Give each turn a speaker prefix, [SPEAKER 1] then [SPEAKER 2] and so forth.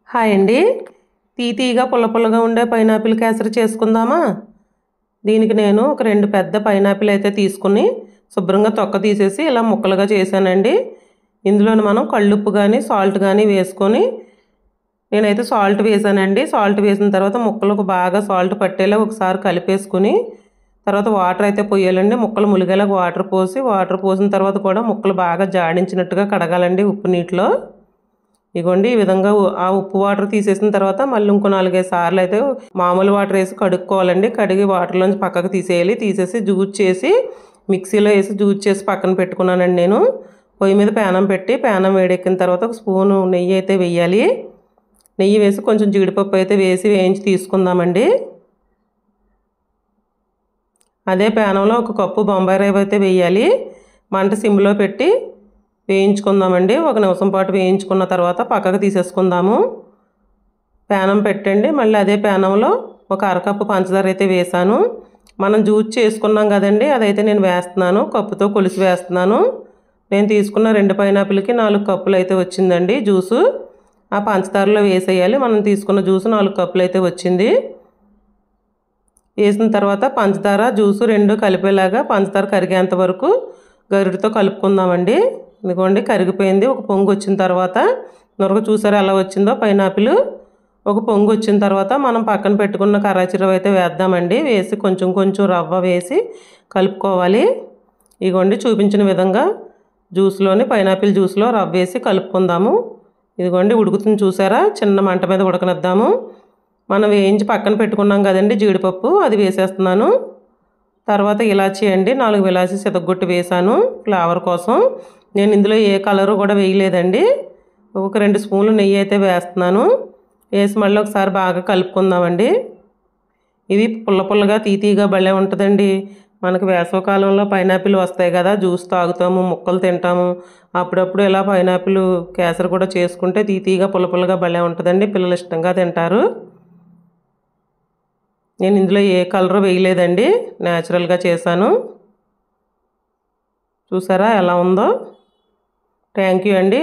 [SPEAKER 1] Hi అండి. తీతీగా పుల్ల పుల్లగా ఉండే పైనాపిల్ కేసరి చేసుకుందామా? దీనికి నేను ఒక 2 పెద్ద పైనాపిల్ అయితే తీసుకుని శుభ్రంగా తొక్క తీసేసి ఇలా ముక్కలుగా చేశానండి. ఇందులోని మనం కళ్ళుప్పు కానీ సాల్ట్ కానీ వేసుకొని నేనైతే సాల్ట్ వేసానండి. సాల్ట్ వేసిన తర్వాత ముక్కలకు బాగా సాల్ట్ పట్టేలా ఒకసారి కలిపేసుకుని తర్వాత వాటర్ అయితే పోయాలండి. ముక్కలు ములిగేలాగా వాటర్ పోసిన తర్వాత కూడా ముక్కలు బాగా జాడించినట్టుగా కడగాలండి ఉప్పు నీటిలో. ఇగోండి ఈ విధంగా ఆ ఉప్పు వాటర్ తీసేసిన తర్వాత మళ్ళీ ఇంకో 4-5 సార్లు అయితే మామూలు వాటర్ వేసి కడుక్కోవాలండి. కడిగి వాటర్లోంచి పక్కకు తీసేయాలి. తీసేసి జ్యూస్ చేసి మిక్సీలో వేసి జ్యూస్ చేసి పక్కన పెట్టుకున్నానండి. నేను పొయ్యి మీద పేనం పెట్టి పేనం వేడెక్కిన తర్వాత ఒక స్పూను నెయ్యి అయితే వేయాలి. నెయ్యి వేసి కొంచెం జీడిపప్పు అయితే వేసి వేయించి తీసుకుందామండి. అదే పేనంలో ఒక కప్పు బొంబాయి రవ్వ అయితే వేయాలి. మంట సిమ్లో పెట్టి వేయించుకుందామండి. 1 నిమిషం పాటు వేయించుకున్న తర్వాత పక్కకు తీసేసుకుందాము. పేనం పెట్టండి. మళ్ళీ అదే పేనంలో ఒక అరకప్పు పంచదార అయితే వేసాను. మనం జ్యూస్ చేసుకున్నాం కదండి, అదైతే నేను వేస్తున్నాను. కప్పుతో కొలిసి వేస్తున్నాను. నేను తీసుకున్న 2 పైనాపిల్కి 4 కప్పులు అయితే వచ్చిందండి జ్యూసు. ఆ పంచదారలో వేసేయాలి. మనం తీసుకున్న జ్యూసు 4 కప్పులు అయితే వచ్చింది. వేసిన తర్వాత పంచదార జ్యూసు 2 కలిపేలాగా పంచదార కరిగేంత వరకు గరిటతో కలుపుకుందామండి. ఇదిగోండి కరిగిపోయింది. ఒక పొంగు వచ్చిన తర్వాత నురగ చూసారా ఎలా వచ్చిందో పైనాపిల్. ఒక పొంగు వచ్చిన తర్వాత మనం పక్కన పెట్టుకున్న కరాచీ రవ్వ అయితే వేద్దామండి. వేసి కొంచెం కొంచెం రవ్వ వేసి కలుపుకోవాలి. ఇదిగోండి చూపించిన విధంగా పైనాపిల్ జ్యూస్లో రవ్వ వేసి కలుపుకుందాము. ఇదిగోండి ఉడుకుతుంది చూసారా, చిన్న మంట మీద ఉడకనిద్దాము. మనం వేయించి పక్కన పెట్టుకున్నాం కదండి జీడిపప్పు, అది వేసేస్తున్నాను. తర్వాత ఇలాచీ అండి, 4 ఇలాచీ సితగొట్టి వేసాను ఫ్లేవర్ కోసం. నేను ఇందులో ఏ కలరు కూడా వేయలేదండి. ఒక 2 స్పూన్లు నెయ్యి అయితే వేస్తున్నాను. వేసి మళ్ళీ ఒకసారి బాగా కలుపుకుందామండి. ఇది పుల్ల పుల్లగా తీతీగా భలే ఉంటుందండి. మనకు వేసవకాలంలో పైనాపిల్ వస్తాయి కదా, జ్యూస్ తాగుతాము, ముక్కలు తింటాము. అప్పుడప్పుడు ఇలా పైనాపిల్ కేసరి కూడా చేసుకుంటే తీతీగా పుల్ల పుల్లగా భలే ఉంటుందండి. పిల్లలు ఇష్టంగా తింటారు. నేను ఇందులో ఏ కలర్ వేయలేదండి, న్యాచురల్గా చేశాను. చూసారా ఎలా ఉందో. థ్యాంక్ యూ అండి.